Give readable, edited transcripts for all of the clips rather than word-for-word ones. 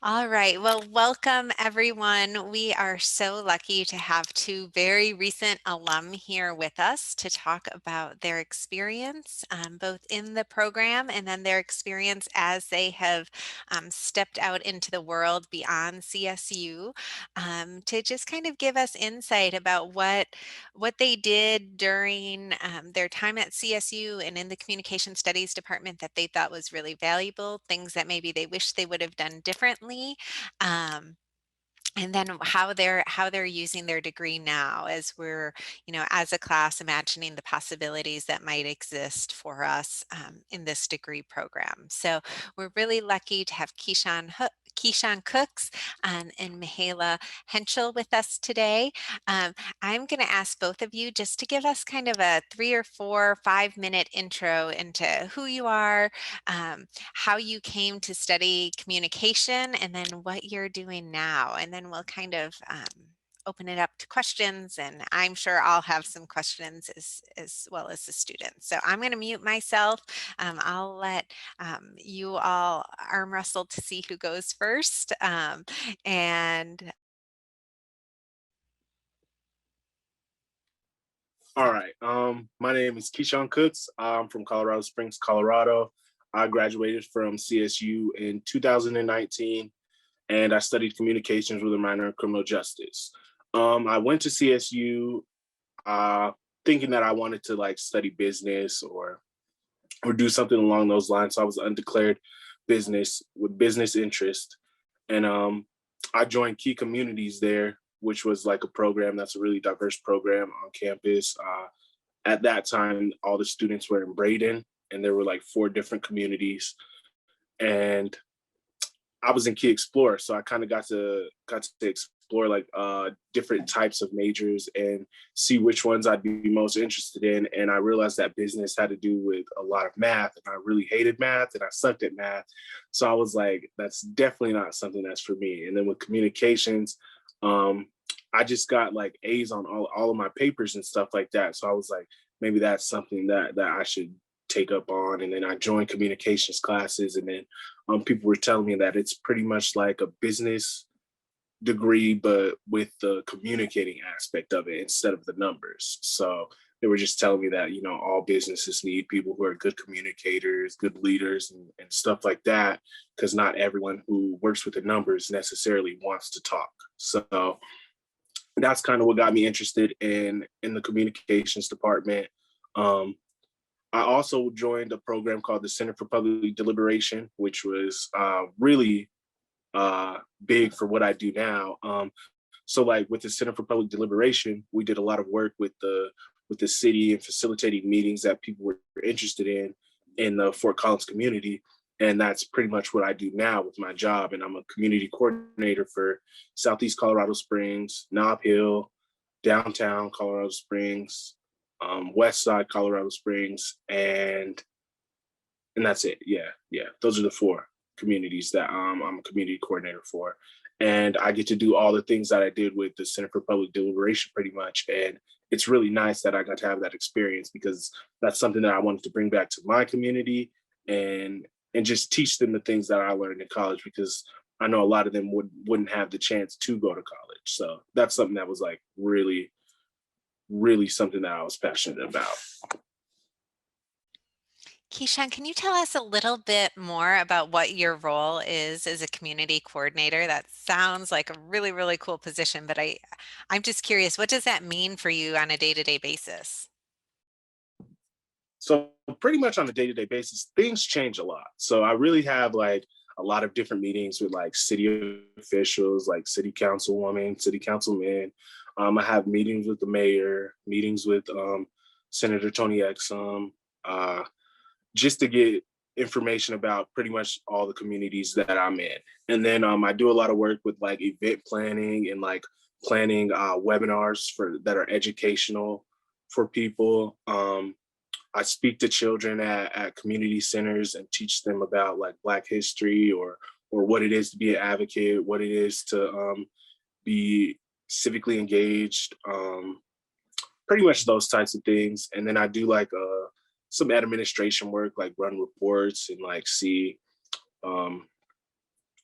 All right. Well, welcome everyone. We are so lucky to have two very recent alum here with us to talk about their experience, both in the program and then their experience as they have stepped out into the world beyond CSU, to just kind of give us insight about what they did during their time at CSU and in the Communication Studies department that they thought was really valuable, things that maybe they wish they would have done differently. Um, and then how they're using their degree now as we're, as a class, imagining the possibilities that might exist for us in this degree program. So we're really lucky to have Keyshawn Cooks and Mihaela Henschel with us today. I'm going to ask both of you just to give us kind of a 3 or 4, 5-minute intro into who you are, how you came to study communication, and then what you're doing now. And then we'll kind of open it up to questions, and I'm sure I'll have some questions as well as the students. So I'm going to mute myself. I'll let you all arm wrestle to see who goes first. And All right. My name is Keyshawn Cooks. I'm from Colorado Springs, Colorado. I graduated from CSU in 2019, and I studied communications with a minor in criminal justice. I went to CSU thinking that I wanted to like study business or do something along those lines. So I was undeclared business with business interest, and I joined Key Communities there, which was like a program that's a really diverse program on campus. At that time, all the students were in Braden, and there were like 4 different communities. And I was in Key Explorer, so I kind of got to explore like different types of majors and see which ones I'd be most interested in. And I realized that business had to do with a lot of math, and I really hated math, and I sucked at math. So I was like, that's definitely not something that's for me. And then with communications, I just got like A's on all of my papers and stuff like that. So I was like, maybe that's something that I should take up on. And then I joined communications classes, and then people were telling me that it's pretty much like a business degree, but with the communicating aspect of it instead of the numbers. So they were just telling me that, all businesses need people who are good communicators, good leaders, and stuff like that, because not everyone who works with the numbers necessarily wants to talk. So that's kind of what got me interested in the communications department. Um, I also joined a program called the Center for Public Deliberation, which was really big for what I do now. So like with the Center for Public Deliberation, we did a lot of work with the city and facilitating meetings that people were interested in the Fort Collins community. And that's pretty much what I do now with my job. And I'm a community coordinator for Southeast Colorado Springs, Nob Hill, downtown Colorado Springs, West Side Colorado Springs, and that's it. Yeah. Those are the 4 communities that I'm a community coordinator for. And I get to do all the things that I did with the Center for Public Deliberation pretty much. And it's really nice that I got to have that experience, because that's something that I wanted to bring back to my community and just teach them the things that I learned in college, because I know a lot of them wouldn't have the chance to go to college. So that's something that was like really, really something that I was passionate about. Keyshawn, can you tell us a little bit more about what your role is as a community coordinator? That sounds like a really, really cool position, but I'm just curious, what does that mean for you on a day-to-day basis? So pretty much on a day-to-day basis, things change a lot. So I really have like a lot of different meetings with like city officials, like city councilwoman, city councilmen. I have meetings with the mayor, meetings with Senator Tony Exum, just to get information about pretty much all the communities that I'm in. And then I do a lot of work with like event planning and like planning webinars for that are educational for people. I speak to children at community centers and teach them about like Black history or what it is to be an advocate, what it is to be civically engaged, pretty much those types of things. And then I do like some administration work, like run reports and like see um,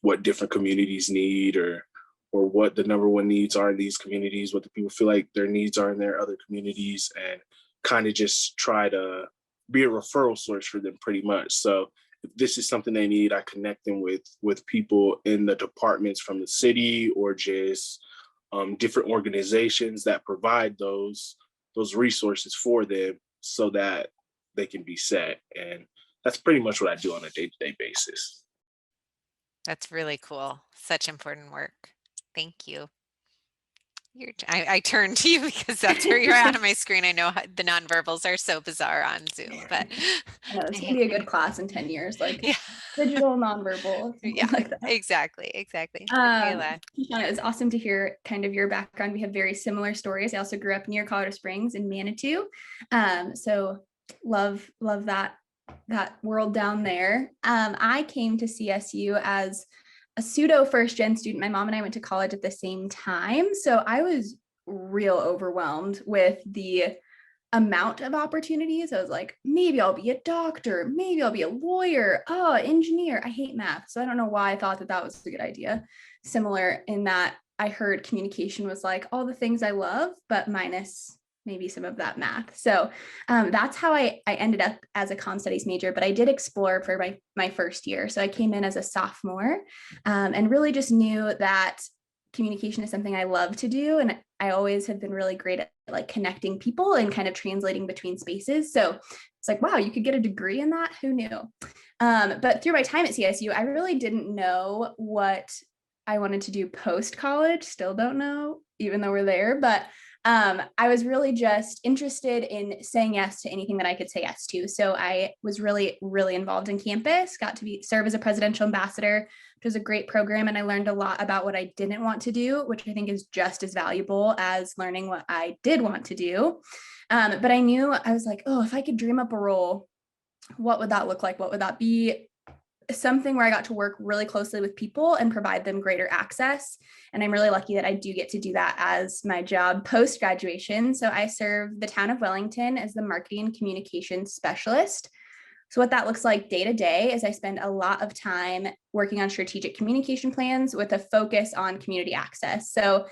what different communities need, or what the number one needs are in these communities, what the people feel like their needs are in their other communities, and kind of just try to be a referral source for them pretty much. So if this is something they need, I connect them with people in the departments from the city, or just different organizations that provide those resources for them so that they can be set. And that's pretty much what I do on a day-to-day basis. That's really cool. Such important work. Thank you. I turned to you because that's where you're at on my screen. I know the nonverbals are so bizarre on Zoom, but I know it's gonna be a good class in 10 years, like yeah, digital nonverbal, something yeah, like that. exactly. Um, Michaela. Shoshana, it's awesome to hear kind of your background. We have very similar stories. I also grew up near Colorado Springs in Manitou. So love that world down there. I came to CSU as a pseudo first gen student. My mom and I went to college at the same time. So I was real overwhelmed with the amount of opportunities. I was like, maybe I'll be a doctor, maybe I'll be a lawyer, oh, engineer. I hate math. So I don't know why I thought that was a good idea. Similar in that I heard communication was like all the things I love, but minus maybe some of that math. So that's how I ended up as a comm studies major, but I did explore for my first year. So I came in as a sophomore and really just knew that communication is something I love to do. And I always have been really great at like connecting people and kind of translating between spaces. So it's like, wow, you could get a degree in that. Who knew? But through my time at CSU, I really didn't know what I wanted to do post college. Still don't know, even though we're there. But I was really just interested in saying yes to anything that I could say yes to. So I was really, really involved in campus, got to serve as a presidential ambassador, which was a great program. And I learned a lot about what I didn't want to do, which I think is just as valuable as learning what I did want to do. But I knew I was like, oh, if I could dream up a role, what would that look like? What would that be? Something where I got to work really closely with people and provide them greater access. And I'm really lucky that I do get to do that as my job post graduation. So I serve the town of Wellington as the marketing and communications specialist. So what that looks like day to day is I spend a lot of time working on strategic communication plans with a focus on community access. So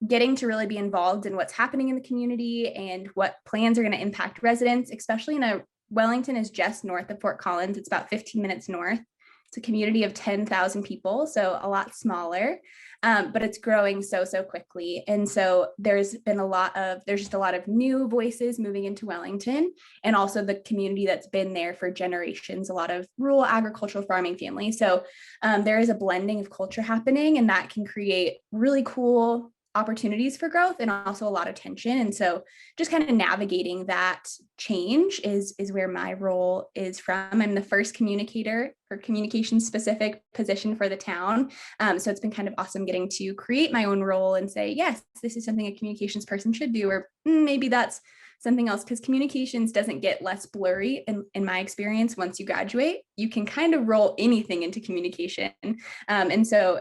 getting to really be involved in what's happening in the community and what plans are going to impact residents, especially in a Wellington is just north of Fort Collins. It's about 15 minutes north. It's a community of 10,000 people, so a lot smaller, but it's growing so quickly. And so there's just a lot of new voices moving into Wellington, and also the community that's been there for generations, a lot of rural agricultural farming families. So there is a blending of culture happening, and that can create really cool opportunities for growth and also a lot of tension. And so just kind of navigating that change is where my role is from. I'm the first communicator or communication specific position for the town. So it's been kind of awesome getting to create my own role and say, yes, this is something a communications person should do, or maybe that's something else, because communications doesn't get less blurry in my experience. Once you graduate, you can kind of roll anything into communication. And so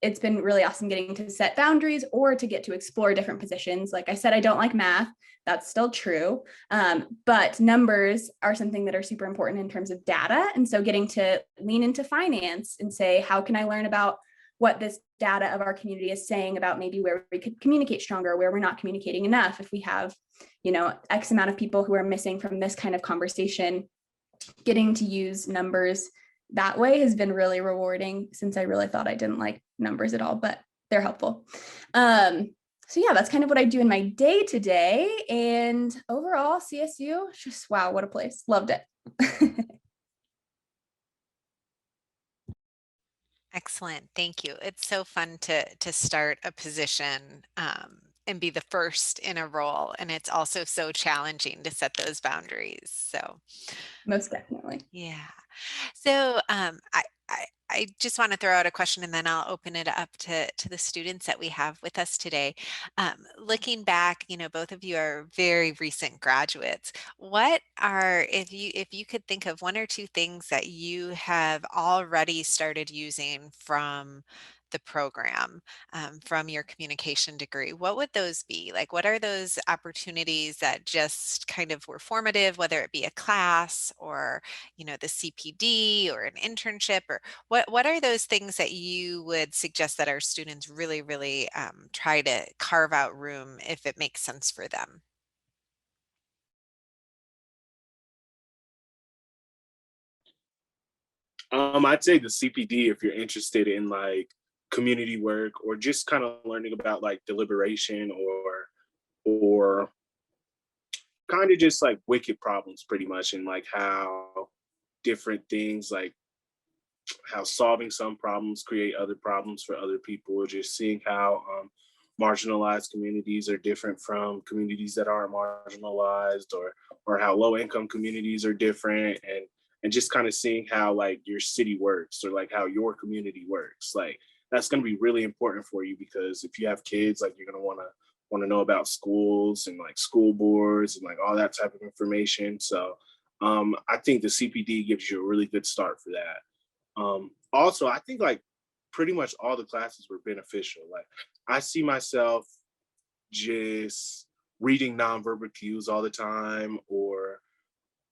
it's been really awesome getting to set boundaries or to get to explore different positions. Like I said, I don't like math. That's still true. But numbers are something that are super important in terms of data. And so getting to lean into finance and say, how can I learn about what this data of our community is saying about maybe where we could communicate stronger, where we're not communicating enough. If we have, X amount of people who are missing from this kind of conversation, getting to use numbers that way has been really rewarding, since I really thought I didn't like numbers at all, but they're helpful. So yeah, that's kind of what I do in my day to day. And overall, CSU, just wow, what a place. Loved it. Excellent. Thank you. It's so fun to start a position and be the first in a role. And it's also so challenging to set those boundaries. So Most definitely. yeah. So I just want to throw out a question, and then I'll open it up to the students that we have with us today. Looking back, both of you are very recent graduates. What are, if you could think of one or two things that you have already started using from the program from your communication degree, what would those be? Like, what are those opportunities that just kind of were formative, whether it be a class or, you know, the CPD or an internship, or what are those things that you would suggest that our students really, really try to carve out room if it makes sense for them? I'd say the CPD if you're interested in like community work or just kind of learning about like deliberation or kind of just like wicked problems pretty much, and like how different things like how solving some problems create other problems for other people, just seeing how marginalized communities are different from communities that aren't marginalized, or how low income communities are different, and just kind of seeing how like your city works or like how your community works. Like that's going to be really important for you, because if you have kids, like you're going to want to know about schools and like school boards and like all that type of information. So I think the CPD gives you a really good start for that. Also, I think like pretty much all the classes were beneficial. Like I see myself just reading nonverbal cues all the time, or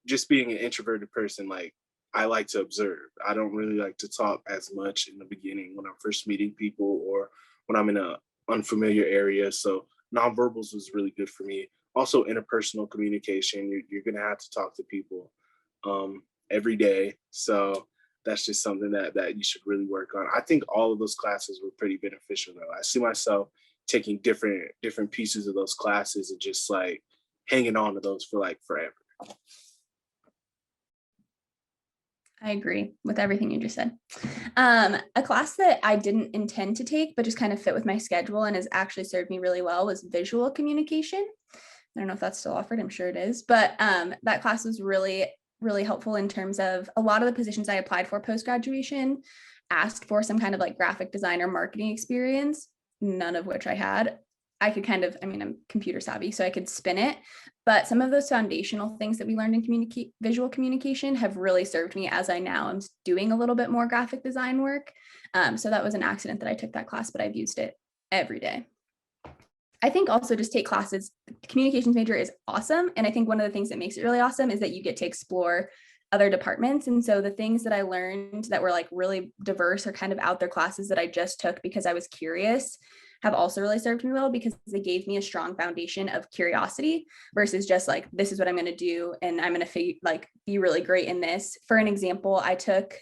just being an introverted person. Like I like to observe. I don't really like to talk as much in the beginning when I'm first meeting people or when I'm in a unfamiliar area. So nonverbals was really good for me. Also, interpersonal communication. You're gonna have to talk to people every day. So that's just something that you should really work on. I think all of those classes were pretty beneficial though. I see myself taking different pieces of those classes and just like hanging on to those for like forever. I agree with everything you just said. A class that I didn't intend to take, but just kind of fit with my schedule and has actually served me really well was visual communication. I don't know if that's still offered. I'm sure it is, but that class was really, really helpful in terms of a lot of the positions I applied for post-graduation asked for some kind of like graphic design or marketing experience, none of which I had. I could kind of, I mean, I'm computer savvy, so I could spin it. But some of those foundational things that we learned in visual communication have really served me as I now am doing a little bit more graphic design work. So that was an accident that I took that class, but I've used it every day. I think also just take classes. Communications major is awesome. And I think one of the things that makes it really awesome is that you get to explore other departments. And so the things that I learned that were like really diverse or kind of out there classes that I just took because I was curious have also really served me well, because they gave me a strong foundation of curiosity versus just like, this is what I'm going to do and I'm going to be really great in this. For an example, I took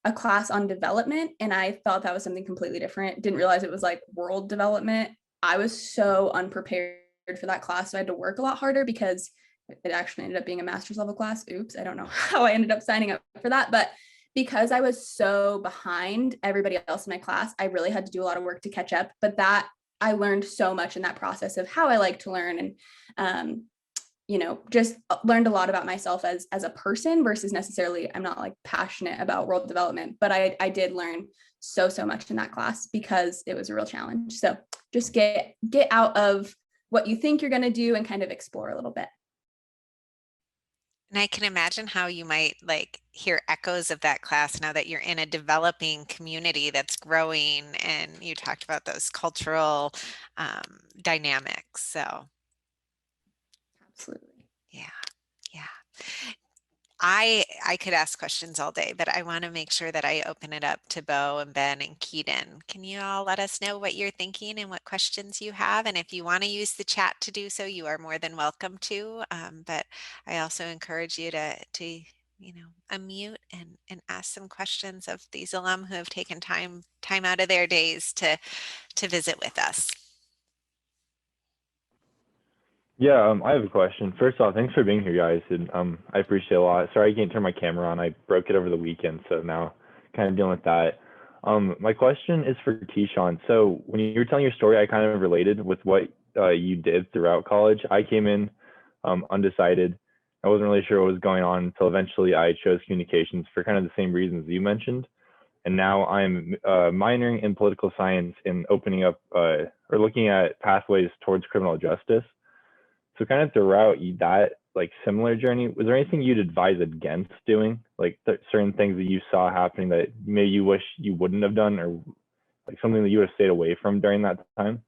a class on development and I thought that was something completely different. Didn't realize it was like world development. I was so unprepared for that class. So I had to work a lot harder because it actually ended up being a master's level class. Oops, I don't know how I ended up signing up for that, but because I was so behind everybody else in my class, I really had to do a lot of work to catch up. But that I learned so much in that process of how I like to learn, and just learned a lot about myself as a person versus necessarily, I'm not like passionate about world development, but I did learn so much in that class because it was a real challenge. So just get out of what you think you're going to do and kind of explore a little bit. And I can imagine how you might like hear echoes of that class now that you're in a developing community that's growing, and you talked about those cultural dynamics. So Absolutely. yeah, yeah. I could ask questions all day, but I want to make sure that I open it up to Bo and Ben and Keaton. Can you all let us know what you're thinking and what questions you have? And if you want to use the chat to do so, you are more than welcome to. But I also encourage you to unmute and ask some questions of these alum who have taken time out of their days to visit with us. Yeah, I have a question. First off, thanks for being here, guys. And I appreciate it a lot. Sorry I can't turn my camera on. I broke it over the weekend, so now kind of dealing with that. My question is for Keyshawn. So when you were telling your story, I kind of related with what you did throughout college. I came in undecided. I wasn't really sure what was going on until eventually I chose communications for kind of the same reasons you mentioned. And now I'm minoring in political science and opening up or looking at pathways towards criminal justice. So kind of throughout that like similar journey, was there anything you'd advise against doing? Like certain things that you saw happening that maybe you wish you wouldn't have done, or like something that you would have stayed away from during that time?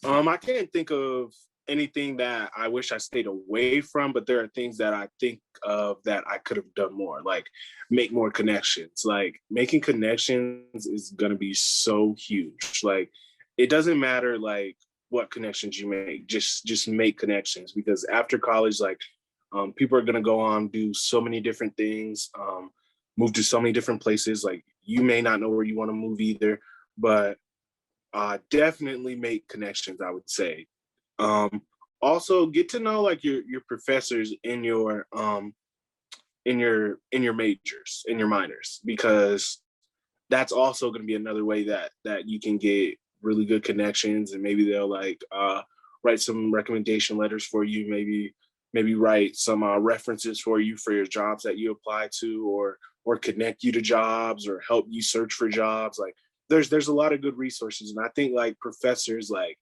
I can't think of anything that I wish I stayed away from, but there are things that I think of that I could have done more, like make more connections. Like making connections is gonna be so huge. Like it doesn't matter like what connections you make, just make connections, because after college, like people are gonna go on do so many different things, move to so many different places. Like you may not know where you want to move either, but definitely make connections, I would say. Um, Also get to know like your professors in your majors, in your minors, because that's also going to be another way that you can get really good connections, and maybe they'll like write some recommendation letters for you, maybe write some references for you for your jobs that you apply to, or connect you to jobs or help you search for jobs. Like there's a lot of good resources, and I think like professors like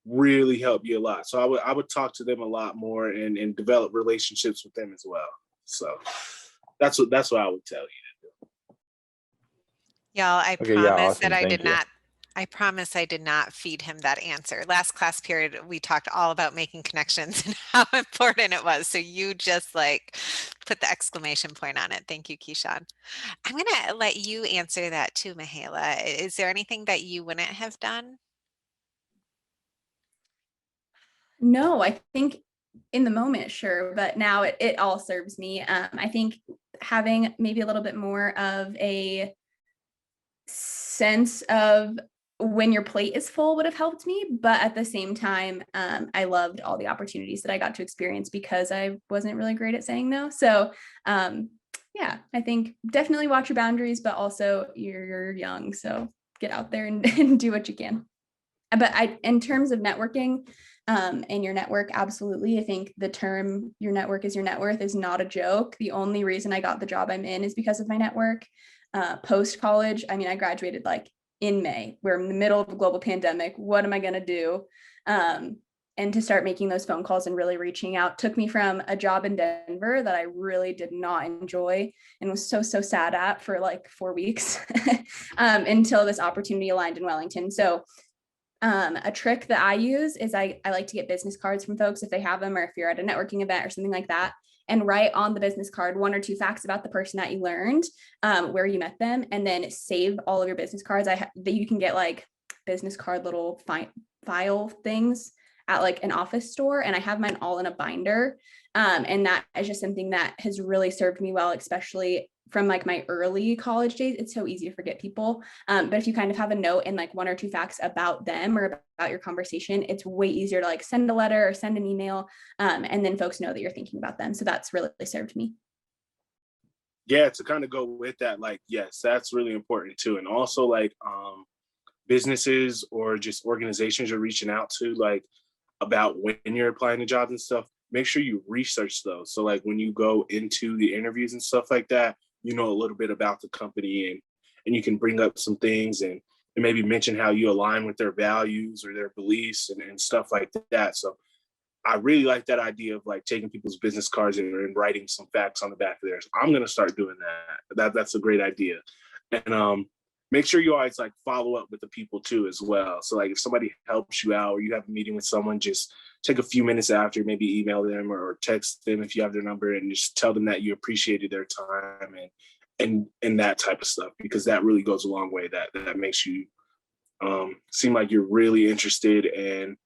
really help you a lot. So I would talk to them a lot more and develop relationships with them as well. So that's what I would tell you. Y'all, I Okay, yeah, promise that awesome. Thank you. I promise I did not feed him that answer. Last class period, we talked all about making connections and how important it was. So you just like put the exclamation point on it. Thank you, Keyshawn. I'm gonna let you answer that too, Mihaela. Is there anything that you wouldn't have done? No, I think in the moment, sure, but now it all serves me. I think having maybe a little bit more of a sense of when your plate is full would have helped me, but at the same time, I loved all the opportunities that I got to experience because I wasn't really great at saying no. So yeah, I think definitely watch your boundaries, but also you're young, so get out there and do what you can. But in terms of networking, and your network, absolutely. I think the term "your network is your net worth" is not a joke. The only reason I got the job I'm in is because of my network. Post college, I mean, I graduated like in May. We're in the middle of a global pandemic. What am I going to do? And to start making those phone calls and really reaching out took me from a job in Denver that I really did not enjoy and was so sad at for like 4 weeks until this opportunity aligned in Wellington. So a trick that I use is I like to get business cards from folks if they have them, or if you're at a networking event or something like that, and write on the business card 1 or 2 facts about the person that you learned, where you met them, and then save all of your business cards. That you can get like business card little file things at like an office store, and I have mine all in a binder. And that is just something that has really served me well, especially from like my early college days. It's so easy to forget people. But if you kind of have a note and like 1 or 2 facts about them or about your conversation, it's way easier to like send a letter or send an email. And then folks know that you're thinking about them. So that's really served me. Yeah, to kind of go with that, like, yes, that's really important too. And also like businesses or just organizations you're reaching out to, like about when you're applying to jobs and stuff, make sure you research those. So like when you go into the interviews and stuff like that, you know a little bit about the company, and you can bring up some things and maybe mention how you align with their values or their beliefs and stuff like that. So I really like that idea of like taking people's business cards and writing some facts on the back of theirs. I'm gonna start doing that. That's a great idea. And make sure you always like follow up with the people too as well. So like if somebody helps you out or you have a meeting with someone, just take a few minutes after, maybe email them or text them if you have their number, and just tell them that you appreciated their time and that type of stuff, because that really goes a long way. That makes you seem like you're really interested, and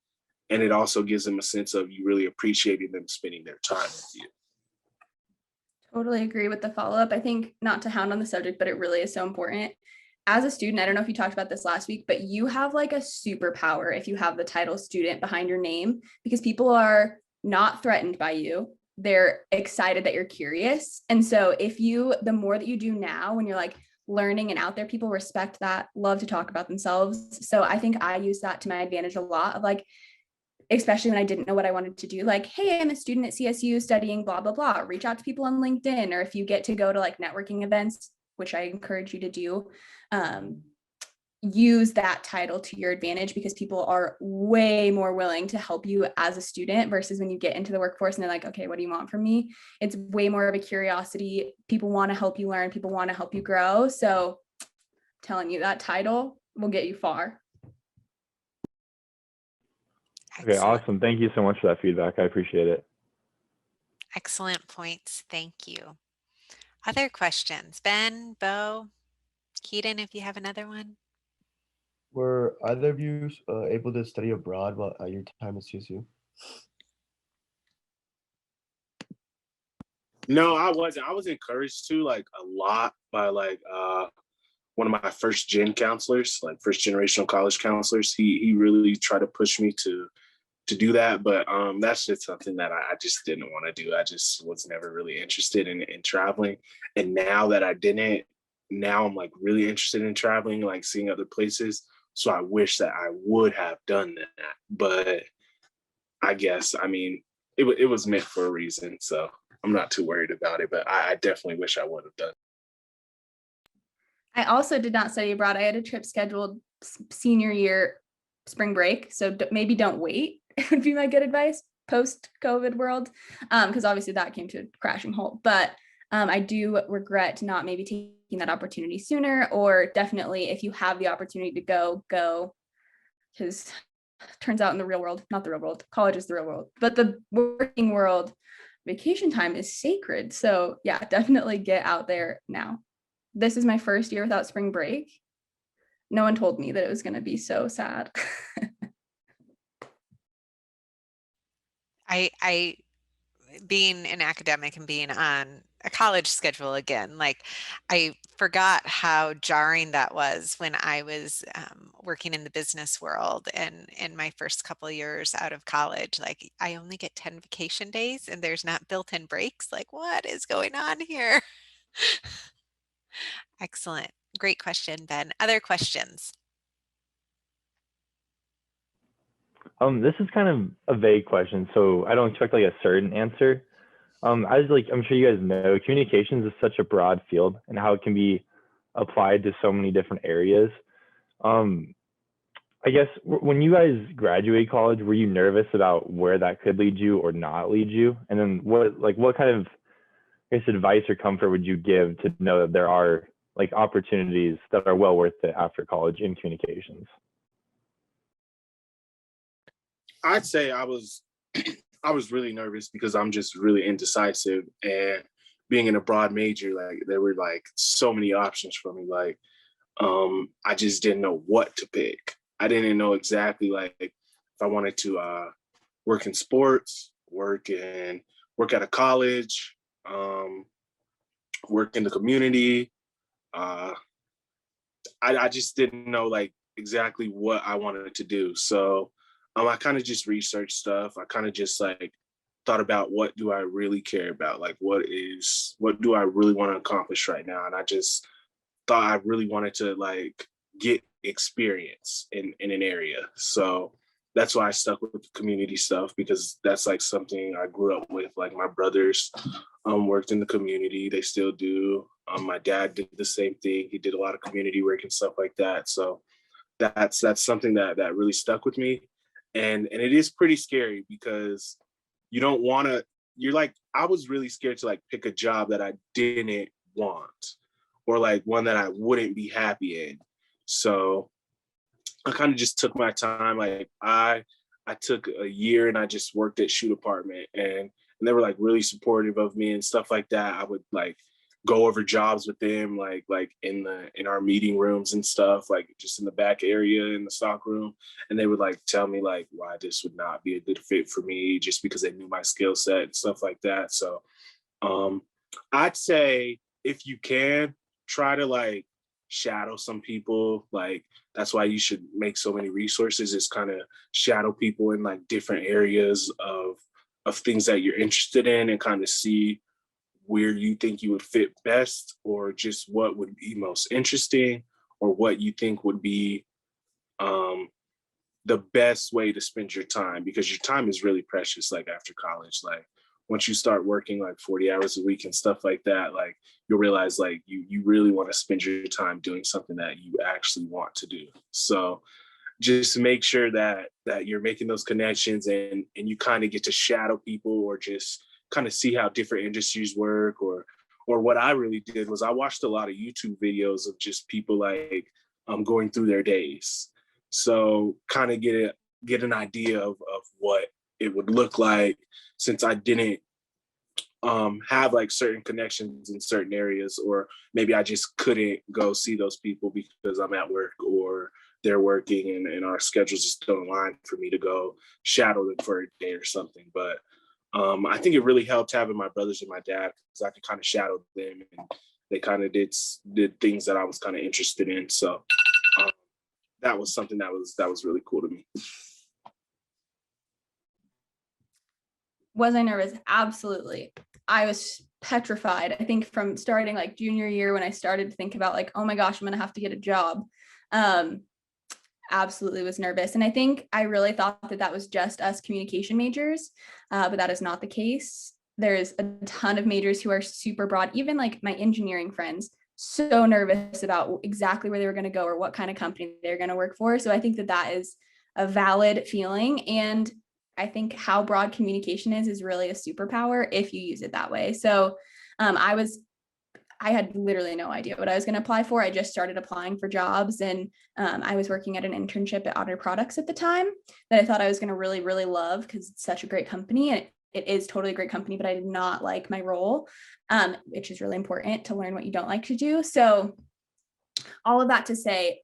it also gives them a sense of you really appreciating them spending their time with you. Totally agree with the follow-up. I think, not to hound on the subject, but it really is so important. As a student, I don't know if you talked about this last week, but you have like a superpower if you have the title student behind your name, because people are not threatened by you. They're excited that you're curious. And so the more that you do now when you're like learning and out there, people respect that, love to talk about themselves. So I think I use that to my advantage a lot, of like, especially when I didn't know what I wanted to do, like, hey, I'm a student at CSU studying blah, blah, blah. Reach out to people on LinkedIn, or if you get to go to like networking events, which I encourage you to do, use that title to your advantage, because people are way more willing to help you as a student versus when you get into the workforce and they're like, okay, what do you want from me? It's way more of a curiosity. People want to help you learn. People want to help you grow. So I'm telling you, that title will get you far. Okay, Excellent. awesome. Thank you so much for that feedback. I appreciate it. Excellent points. Thank you. Other questions? Ben, Bo, Keaton, if you have another one. Were either of you able to study abroad while at your time at CSU? No, I wasn't. I was encouraged to like a lot by like one of my first gen counselors, like first generational college counselors. He really tried to push me to do that, but that's just something that I just didn't want to do. I just was never really interested in traveling, and now that I didn't, now I'm like really interested in traveling, like seeing other places. So I wish that I would have done that, but I guess I mean it was meant for a reason, so I'm not too worried about it. But I definitely wish I would have done. I also did not study abroad. I had a trip scheduled senior year spring break. So maybe don't wait would be my good advice post COVID world. Because obviously that came to a crashing halt. But I do regret not maybe taking that opportunity sooner, or definitely if you have the opportunity to go. Because turns out in the real world, not the real world, college is the real world, but the working world, vacation time is sacred. So yeah, definitely get out there now. This is my first year without spring break. No one told me that it was going to be so sad. I being an academic and being on a college schedule again, like I forgot how jarring that was when I was working in the business world and in my first couple of years out of college. Like I only get 10 vacation days and there's not built-in breaks. Like what is going on here? Excellent. Great question, Ben. Other questions? This is kind of a vague question, so I don't expect like a certain answer. I'm sure you guys know, communications is such a broad field and how it can be applied to so many different areas. Um, I guess when you guys graduated college, were you nervous about where that could lead you or not lead you? And then what kind of, I guess, advice or comfort would you give to know that there are like opportunities that are well worth it after college in communications? I'd say I was really nervous because I'm just really indecisive, and being in a broad major, like there were like so many options for me. Like I just didn't know what to pick. I didn't know exactly like if I wanted to work in sports, work at a college, work in the community. Uh, I just didn't know like exactly what I wanted to do. So I kind of just researched stuff. I kind of just like thought about what do I really care about? Like what do I really want to accomplish right now? And I just thought I really wanted to like get experience in an area. So that's why I stuck with the community stuff, because that's like something I grew up with. Like my brothers worked in the community. They still do. My dad did the same thing. He did a lot of community work and stuff like that. So that's something that really stuck with me. And it is pretty scary because you don't want to, you're like, I was really scared to like pick a job that I didn't want, or like one that I wouldn't be happy in. So I kind of just took my time. Like I took a year and I just worked at shoe department, and they were like really supportive of me and stuff like that. I would like go over jobs with them, like in our meeting rooms and stuff, like just in the back area in the stock room. And they would like tell me like why this would not be a good fit for me, just because they knew my skill set and stuff like that. So I'd say if you can, try to like shadow some people. Like that's why you should make so many resources, is kind of shadow people in like different areas of things that you're interested in, and kind of see where you think you would fit best, or just what would be most interesting, or what you think would be the best way to spend your time, because your time is really precious. Like after college, like once you start working like 40 hours a week and stuff like that, like you'll realize like you really want to spend your time doing something that you actually want to do. So just make sure that you're making those connections, and you kind of get to shadow people or just kind of see how different industries work. Or what I really did was I watched a lot of YouTube videos of just people like going through their days. So kind of get an idea of what it would look like, since I didn't have like certain connections in certain areas, or maybe I just couldn't go see those people because I'm at work or they're working, and our schedules just don't align for me to go shadow them for a day or something. But I think it really helped having my brothers and my dad, because I could kind of shadow them, and they kind of did things that I was kind of interested in. So um, that was something that was really cool to me. Was I nervous? Absolutely. I was petrified. I think from starting like junior year, when I started to think about like, oh my gosh, I'm going to have to get a job. Absolutely was nervous. And I think I really thought that was just us communication majors, but that is not the case. There's a ton of majors who are super broad, even like my engineering friends, so nervous about exactly where they were going to go or what kind of company they're going to work for. So I think that is a valid feeling. And I think how broad communication is really a superpower if you use it that way. So I had literally no idea what I was going to apply for. I just started applying for jobs, and I was working at an internship at Otter Products at the time that I thought I was going to really, really love, because it's such a great company, and it is totally a great company, but I did not like my role, which is really important to learn what you don't like to do. So all of that to say,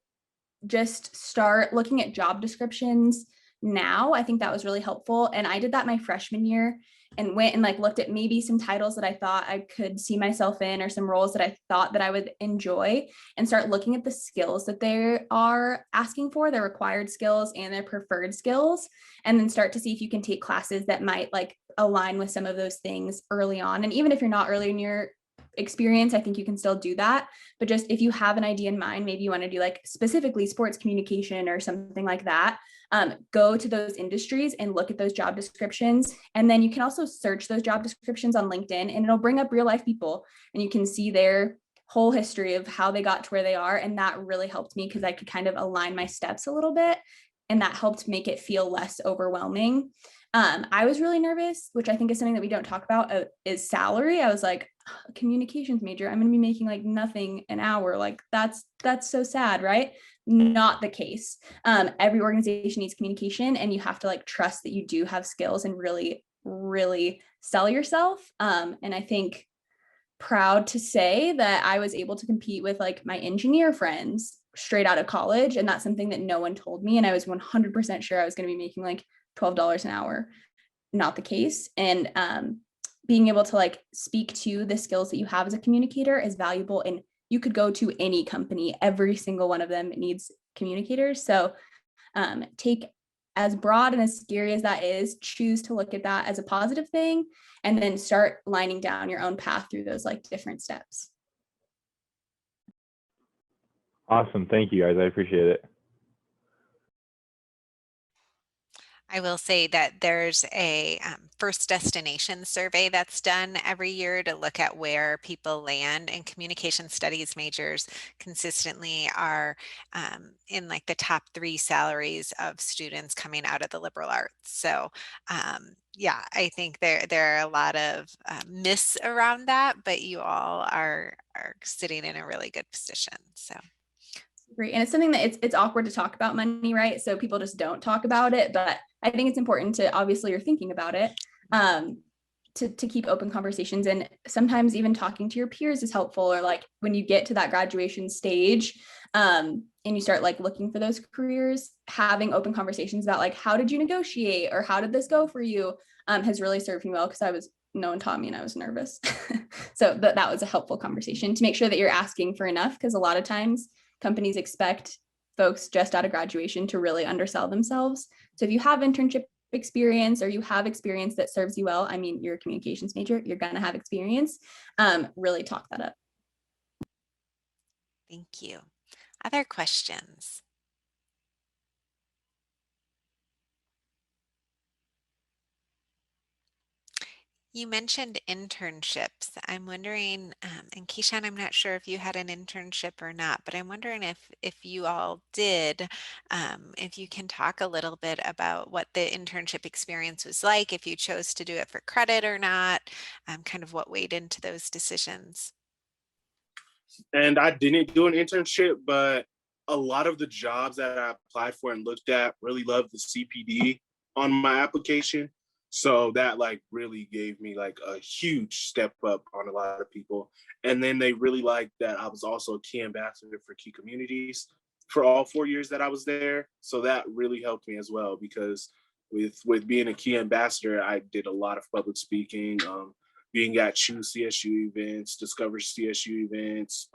just start looking at job descriptions now. I think that was really helpful. And I did that my freshman year and went and like looked at maybe some titles that I thought I could see myself in, or some roles that I thought that I would enjoy, and start looking at the skills that they are asking for, their required skills and their preferred skills, and then start to see if you can take classes that might like align with some of those things early on. And even if you're not early in your experience, I think you can still do that. But just if you have an idea in mind, maybe you want to do like specifically sports communication or something like that, go to those industries and look at those job descriptions. And then you can also search those job descriptions on LinkedIn, and it'll bring up real life people, and you can see their whole history of how they got to where they are. And that really helped me, because I could kind of align my steps a little bit, and that helped make it feel less overwhelming. I was really nervous, which I think is something that we don't talk about, is salary. I was like, a communications major, I'm going to be making like nothing an hour. Like that's so sad, right? Not the case. Every organization needs communication, and you have to like trust that you do have skills and really, really sell yourself. And I think proud to say that I was able to compete with like my engineer friends straight out of college. And that's something that no one told me. And I was 100% sure I was going to be making like $12 an hour. Not the case. And being able to like speak to the skills that you have as a communicator is valuable. And you could go to any company, every single one of them needs communicators. So take, as broad and as scary as that is, choose to look at that as a positive thing, and then start lining down your own path through those like different steps. Awesome. Thank you guys. I appreciate it. I will say that there's a first destination survey that's done every year to look at where people land, and communication studies majors consistently are in like the top 3 salaries of students coming out of the liberal arts. So yeah, I think there are a lot of myths around that, but you all are sitting in a really good position. So. Great. And it's something that it's awkward to talk about money, right? So people just don't talk about it, but I think it's important to, obviously you're thinking about it, to keep open conversations. And sometimes even talking to your peers is helpful, or like when you get to that graduation stage, and you start like looking for those careers, having open conversations about like, how did you negotiate, or how did this go for you, has really served me well, because no one taught me and I was nervous. So that was a helpful conversation to make sure that you're asking for enough, because a lot of times companies expect folks just out of graduation to really undersell themselves. So if you have internship experience, or you have experience that serves you well, I mean, you're a communications major, you're going to have experience, really talk that up. Thank you. Other questions? You mentioned internships. I'm wondering, and Keishan, I'm not sure if you had an internship or not, but I'm wondering if you all did, if you can talk a little bit about what the internship experience was like, if you chose to do it for credit or not, kind of what weighed into those decisions. And I didn't do an internship, but a lot of the jobs that I applied for and looked at really loved the CPD on my application. So that like really gave me like a huge step up on a lot of people. And then they really liked that I was also a key ambassador for key communities for all 4 years that I was there. So that really helped me as well because with being a key ambassador, I did a lot of public speaking, being at Choose CSU events, Discover CSU events,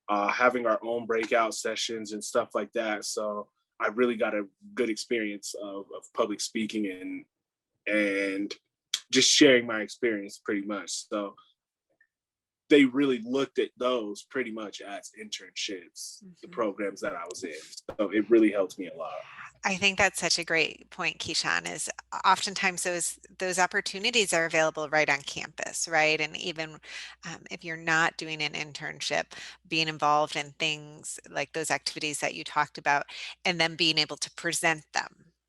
having our own breakout sessions and stuff like that. So I really got a good experience of public speaking and just sharing my experience pretty much. So they really looked at those pretty much as internships, the programs that I was in. So it really helped me a lot. I think that's such a great point, Keishan, is oftentimes those opportunities are available right on campus, right? And even if you're not doing an internship, being involved in things like those activities that you talked about, and then being able to present them,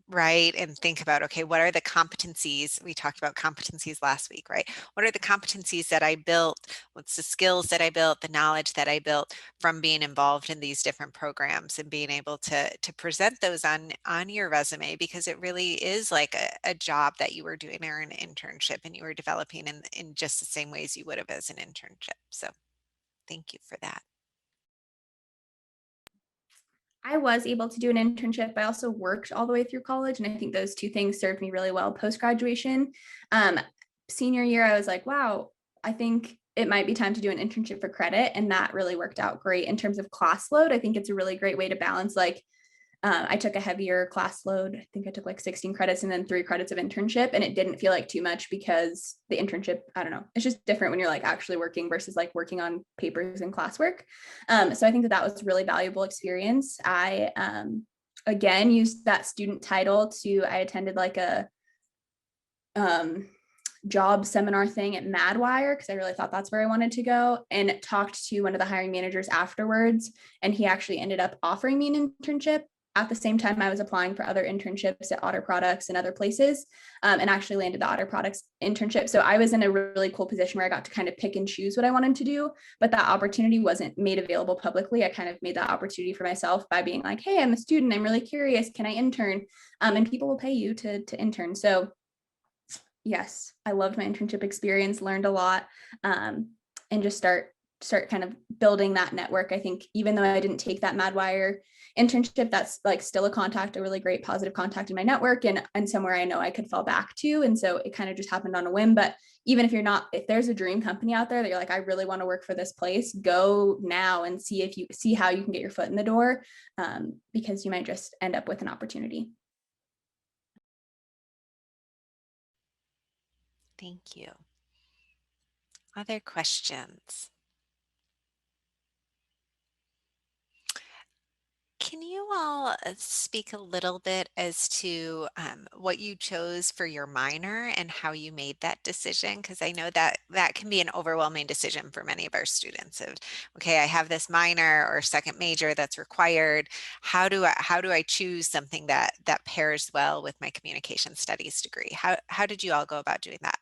right? And think about, okay, what are the competencies? We talked about competencies last week, right? What are the competencies that I built? What's the skills that I built, the knowledge that I built from being involved in these different programs and being able to present those on your resume, because it really is like a job that you were doing or an internship and you were developing in just the same ways you would have as an internship. So thank you for that. I was able to do an internship. I also worked all the way through college, and I think those two things served me really well post graduation. Senior year, I was like, wow, I think it might be time to do an internship for credit, and that really worked out great in terms of class load. I think it's a really great way to balance like I took a heavier class load. I think I took like 16 credits and then 3 credits of internship. And it didn't feel like too much because the internship, I don't know, it's just different when you're like actually working versus like working on papers and classwork. So I think that was a really valuable experience. I, again, used that student title I attended like a job seminar thing at Madwire because I really thought that's where I wanted to go, and talked to one of the hiring managers afterwards. And he actually ended up offering me an internship at the same time I was applying for other internships at Otter Products and other places, and actually landed the Otter Products internship. So I was in a really cool position where I got to kind of pick and choose what I wanted to do, but that opportunity wasn't made available publicly. I kind of made that opportunity for myself by being like, hey, I'm a student, I'm really curious, can I intern? And people will pay you to intern. So yes, I loved my internship experience, learned a lot, and just start kind of building that network. I think even though I didn't take that Madwire internship, that's like still a really great positive contact in my network and somewhere I know I could fall back to. And so it kind of just happened on a whim. But even if there's a dream company out there that you're like, I really want to work for this place, go now and see how you can get your foot in the door, because you might just end up with an opportunity. Thank you. Other questions? Can you all speak a little bit as to what you chose for your minor and how you made that decision? Because I know that that can be an overwhelming decision for many of our students of, okay, I have this minor or second major that's required. How do I choose something that pairs well with my communication studies degree? How did you all go about doing that?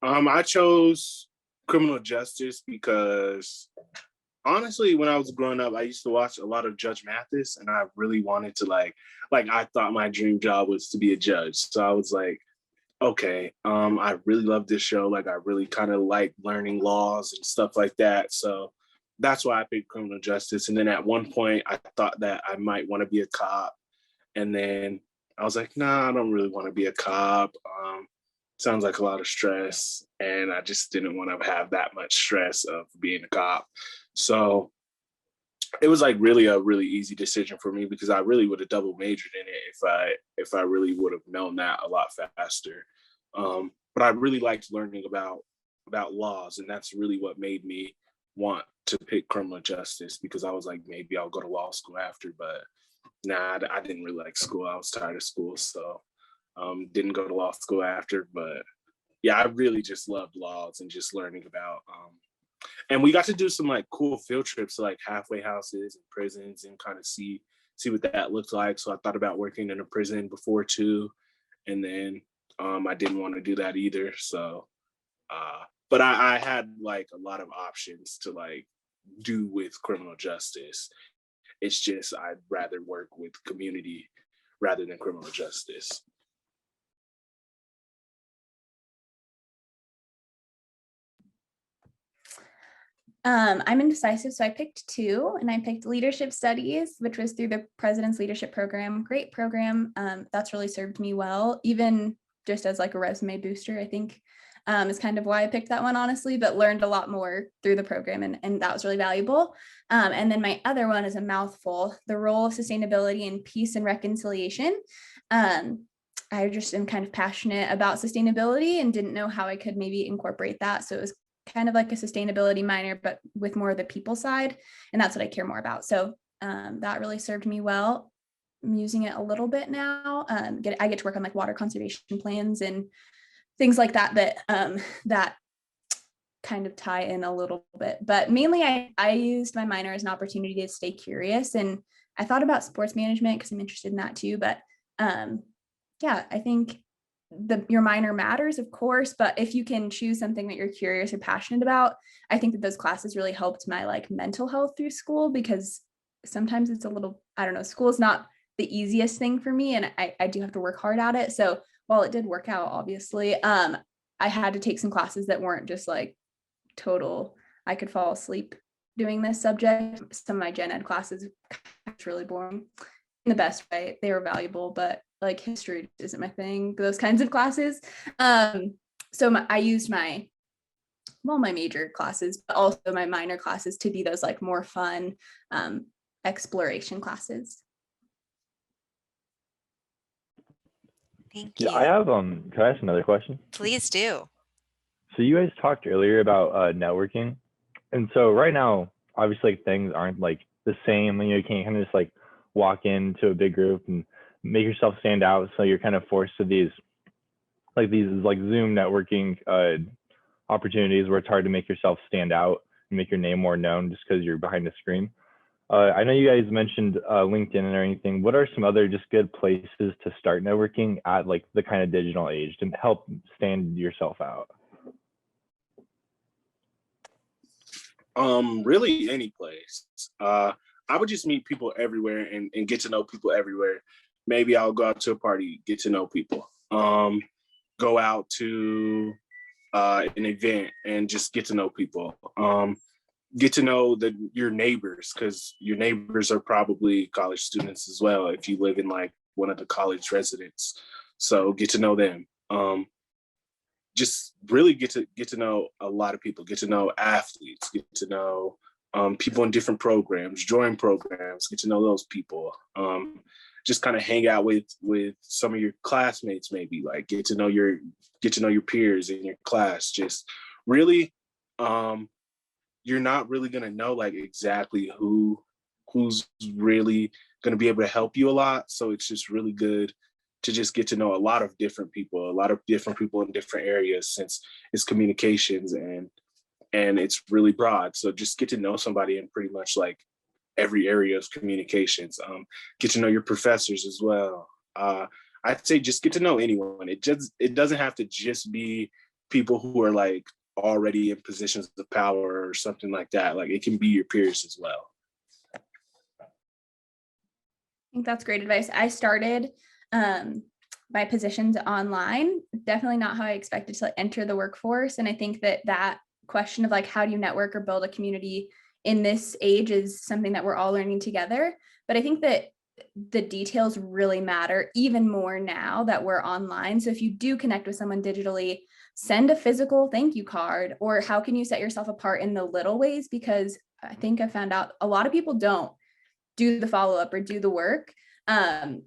I chose criminal justice because honestly, when I was growing up, I used to watch a lot of Judge Mathis, and I really wanted to like I thought my dream job was to be a judge. So I was like, okay, I really love this show. Like I really kind of like learning laws and stuff like that. So that's why I picked criminal justice. And then at one point, I thought that I might want to be a cop, and then I was like, nah, I don't really want to be a cop. Sounds like a lot of stress, and I just didn't want to have that much stress of being a cop. So it was like really a really easy decision for me because I really would have double majored in it if I really would have known that a lot faster. But I really liked learning about laws, and that's really what made me want to pick criminal justice, because I was like, maybe I'll go to law school after, but nah, I didn't really like school. I was tired of school, so Didn't go to law school after, but yeah, I really just loved laws and just learning about. And we got to do some like cool field trips to like halfway houses and prisons and kind of see what that looked like. So I thought about working in a prison before too, and then I didn't want to do that either. So, but I had like a lot of options to like do with criminal justice. It's just I'd rather work with community rather than criminal justice. I'm indecisive, so I picked two, and I picked leadership studies, which was through the President's Leadership Program. Great program. That's really served me well, even just as like a resume booster, I think is kind of why I picked that one, honestly, but learned a lot more through the program, and that was really valuable. And then my other one is a mouthful, the role of sustainability in peace and reconciliation. I just am kind of passionate about sustainability and didn't know how I could maybe incorporate that. So it was kind of like a sustainability minor, but with more of the people side. And that's what I care more about. So that really served me well. I'm using it a little bit now. I get to work on like water conservation plans and things like that, that kind of tie in a little bit. But mainly I used my minor as an opportunity to stay curious. And I thought about sports management because I'm interested in that too. But yeah, I think your minor matters, of course, but if you can choose something that you're curious or passionate about, I think that those classes really helped my like mental health through school, because sometimes it's a little, I don't know, school is not the easiest thing for me, and I do have to work hard at it. So while it did work out, obviously, I had to take some classes that weren't just like total, I could fall asleep doing this subject. Some of my gen ed classes were really boring in the best way. They were valuable, but like history isn't my thing, those kinds of classes. So I used my major classes, but also my minor classes to be those like more fun exploration classes. Thank Yeah, you. I have can I ask another question? Please do. So you guys talked earlier about networking, and so right now, obviously things aren't like the same. You can't kind of just like walk into a big group and make yourself stand out. So you're kind of forced to these Zoom networking opportunities where it's hard to make yourself stand out and make your name more known just because you're behind the screen. I know you guys mentioned LinkedIn or anything. What are some other just good places to start networking at like the kind of digital age to help stand yourself out? Really any place. I would just meet people everywhere and get to know people everywhere. Maybe I'll go out to a party, get to know people. Go out to an event and just get to know people. Get to know your neighbors, because your neighbors are probably college students as well if you live in like one of the college residents. So get to know them. Just really get to know a lot of people, get to know athletes, get to know people in different programs, join programs, get to know those people. Just kind of hang out with some of your classmates, maybe like get to know your peers in your class. Just really, you're not really gonna know like exactly who's really gonna be able to help you a lot. So it's just really good to just get to know a lot of different people in different areas, since it's communications and it's really broad. So just get to know somebody in pretty much like every area of communications. Get to know your professors as well. I'd say just get to know anyone. It doesn't have to just be people who are like already in positions of power or something like that. Like it can be your peers as well. I think that's great advice. I started my positions online, definitely not how I expected to like, enter the workforce. And I think that question of like, how do you network or build a community in this age is something that we're all learning together. But I think that the details really matter even more now that we're online. So if you do connect with someone digitally, send a physical thank you card, or how can you set yourself apart in the little ways? Because I think I found out a lot of people don't do the follow-up or do the work.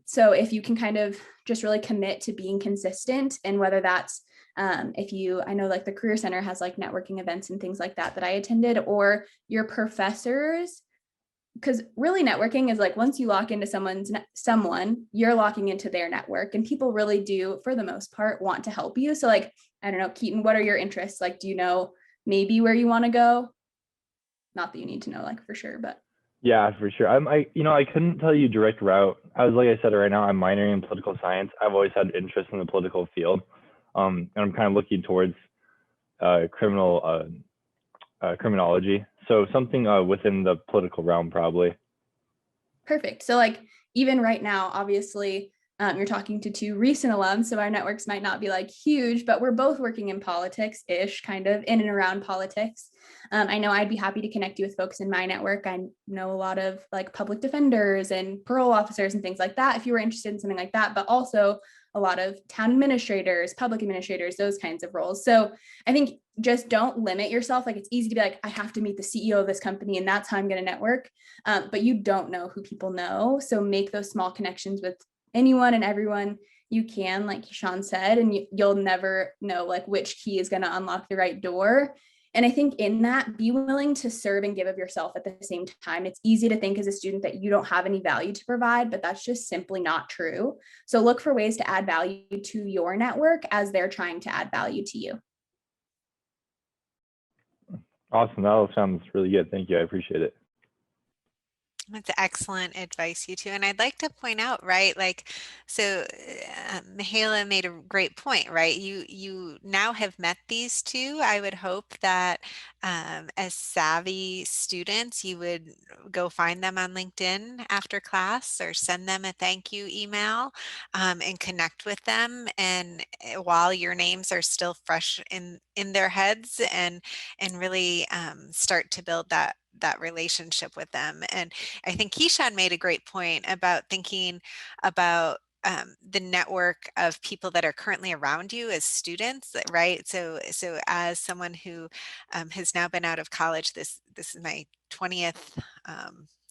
So if you can kind of just really commit to being consistent, and whether that's I know like the Career Center has like networking events and things like that I attended, or your professors because really networking is like, once you lock into someone, you're locking into their network, and people really do, for the most part, want to help you. So like, I don't know, Keaton, what are your interests? Like, do you know maybe where you want to go? Not that you need to know like for sure, but. Yeah, for sure. I couldn't tell you direct route. Like I said, right now I'm minoring in political science. I've always had interest in the political field, and I'm kind of looking towards criminology. So something within the political realm, probably. Perfect. So like, even right now, obviously, you're talking to two recent alums, so our networks might not be like huge, but we're both working in politics-ish, kind of in and around politics. I know I'd be happy to connect you with folks in my network. I know a lot of like public defenders and parole officers and things like that, if you were interested in something like that, but also a lot of town administrators, public administrators, those kinds of roles. So I think just don't limit yourself. Like, it's easy to be like, I have to meet the CEO of this company and that's how I'm going to network. But you don't know who people know. So make those small connections with anyone and everyone you can, like Sean said, and you'll never know like which key is going to unlock the right door. And I think in that, be willing to serve and give of yourself at the same time. It's easy to think as a student that you don't have any value to provide, but that's just simply not true. So look for ways to add value to your network as they're trying to add value to you. Awesome. That all sounds really good. Thank you. I appreciate it. That's excellent advice, you two. And I'd like to point out, right, like, so Mihaela made a great point, right? You now have met these two. I would hope that as savvy students, you would go find them on LinkedIn after class or send them a thank you email and connect with them. And while your names are still fresh in their heads, and really start to build that relationship with them. And I think Keyshawn made a great point about thinking about the network of people that are currently around you as students, right? So as someone who has now been out of college, this is my 20th.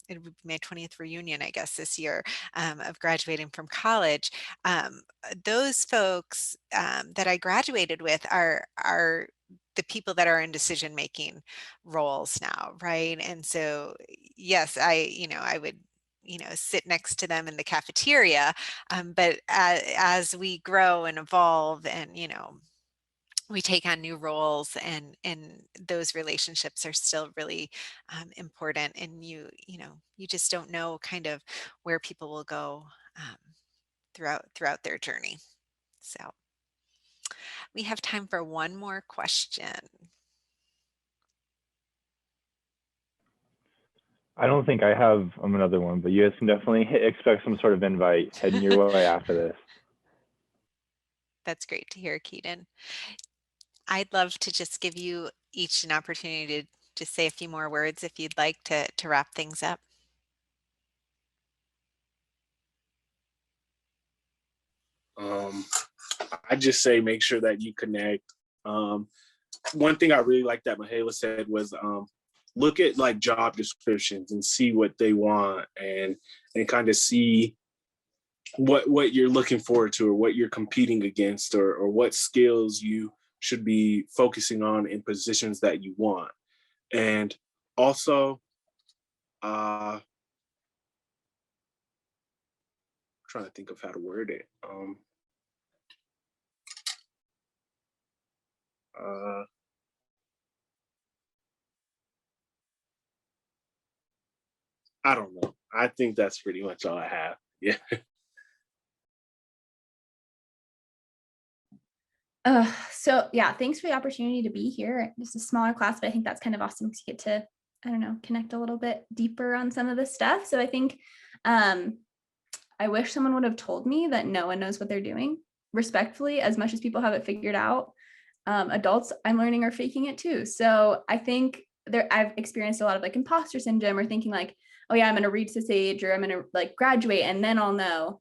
It would be my 20th reunion, I guess, this year of graduating from college. Those folks that I graduated with are the people that are in decision-making roles now, right? And so, yes, I would, sit next to them in the cafeteria, but as we grow and evolve and, we take on new roles, and those relationships are still really important, and you just don't know kind of where people will go throughout their journey. So we have time for one more question. I don't think I have another one, but you guys can definitely expect some sort of invite heading your way after this. That's great to hear, Keaton. I'd love to just give you each an opportunity to just say a few more words if you'd like to wrap things up. I just say make sure that you connect. One thing I really like that Mihaela said was look at like job descriptions and see what they want, and kind of see what you're looking forward to, or what you're competing against, or what skills you should be focusing on in positions that you want. And also trying to think of how to word it. I don't know. I think that's pretty much all I have. Yeah. So yeah, thanks for the opportunity to be here. It's a smaller class, but I think that's kind of awesome to get to, I don't know, connect a little bit deeper on some of this stuff. So I think I wish someone would have told me that no one knows what they're doing. Respectfully, as much as people have it figured out, adults, I'm learning, are faking it too. So I think I've experienced a lot of like imposter syndrome, or thinking like, oh yeah, I'm going to reach this age, or I'm going to like graduate and then I'll know.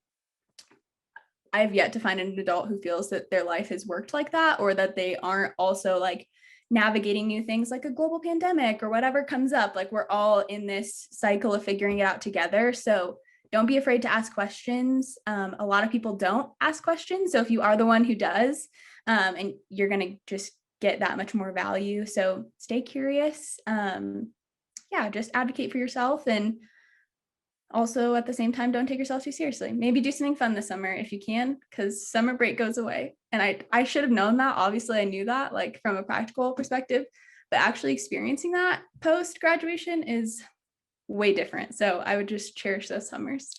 I've yet to find an adult who feels that their life has worked like that, or that they aren't also like navigating new things like a global pandemic or whatever comes up. Like, we're all in this cycle of figuring it out together. So don't be afraid to ask questions. A lot of people don't ask questions. So if you are the one who does, and you're going to just get that much more value. So stay curious. Yeah, just advocate for yourself, and also at the same time, don't take yourself too seriously. Maybe do something fun this summer if you can, because summer break goes away. And I should have known that. Obviously, I knew that, like from a practical perspective, but actually experiencing that post graduation is way different. So I would just cherish those summers.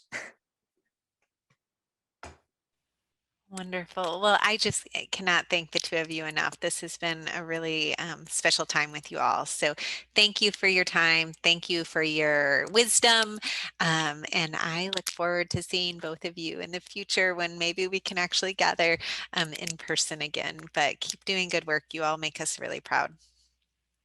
Wonderful. Well, I just cannot thank the two of you enough. This has been a really special time with you all. So thank you for your time. Thank you for your wisdom. And I look forward to seeing both of you in the future when maybe we can actually gather in person again. But keep doing good work. You all make us really proud.